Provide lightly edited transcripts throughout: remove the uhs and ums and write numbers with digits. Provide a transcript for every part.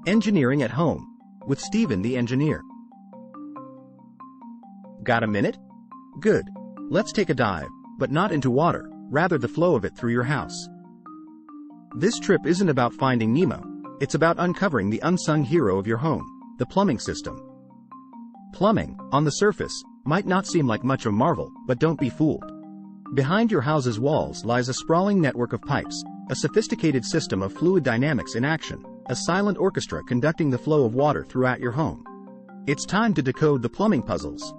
Engineering at Home with Stephen the Engineer. Got a minute? Good. Let's take a dive, but not into water, rather the flow of it through your house. This trip isn't about finding Nemo, it's about uncovering the unsung hero of your home, the plumbing system. Plumbing, on the surface, might not seem like much of a marvel, but don't be fooled. Behind your house's walls lies a sprawling network of pipes, a sophisticated system of fluid dynamics in action, a silent orchestra conducting the flow of water throughout your home. It's time to decode the plumbing puzzles.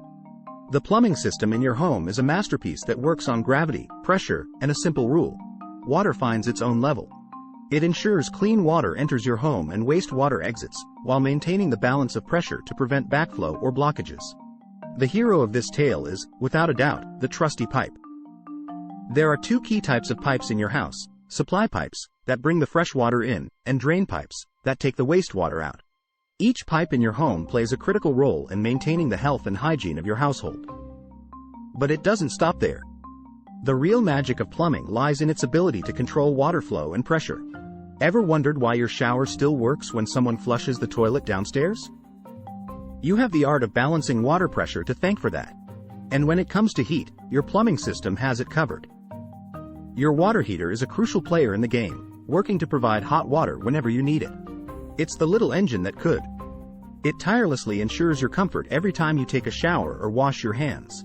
The plumbing system in your home is a masterpiece that works on gravity, pressure, and a simple rule. Water finds its own level. It ensures clean water enters your home and wastewater exits, while maintaining the balance of pressure to prevent backflow or blockages. The hero of this tale is, without a doubt, the trusty pipe. There are two key types of pipes in your house: supply pipes, that bring the fresh water in, and drain pipes, that take the wastewater out. Each pipe in your home plays a critical role in maintaining the health and hygiene of your household. But it doesn't stop there. The real magic of plumbing lies in its ability to control water flow and pressure. Ever wondered why your shower still works when someone flushes the toilet downstairs? You have the art of balancing water pressure to thank for that. And when it comes to heat, your plumbing system has it covered. Your water heater is a crucial player in the game, working to provide hot water whenever you need it. It's the little engine that could. It tirelessly ensures your comfort every time you take a shower or wash your hands.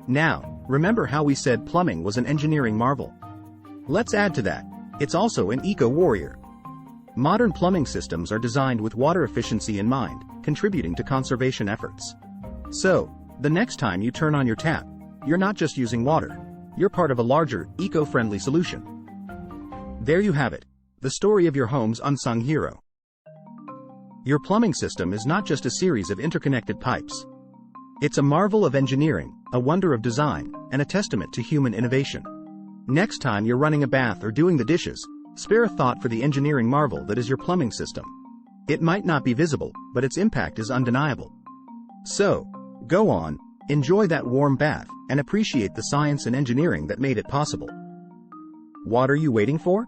Now, remember how we said plumbing was an engineering marvel? Let's add to that. It's also an eco-warrior. Modern plumbing systems are designed with water efficiency in mind, contributing to conservation efforts. So, the next time you turn on your tap, you're not just using water. You're part of a larger, eco-friendly solution. There you have it, the story of your home's unsung hero. Your plumbing system is not just a series of interconnected pipes. It's a marvel of engineering, a wonder of design, and a testament to human innovation. Next time you're running a bath or doing the dishes, spare a thought for the engineering marvel that is your plumbing system. It might not be visible, but its impact is undeniable. So, go on, enjoy that warm bath, and appreciate the science and engineering that made it possible. What are you waiting for?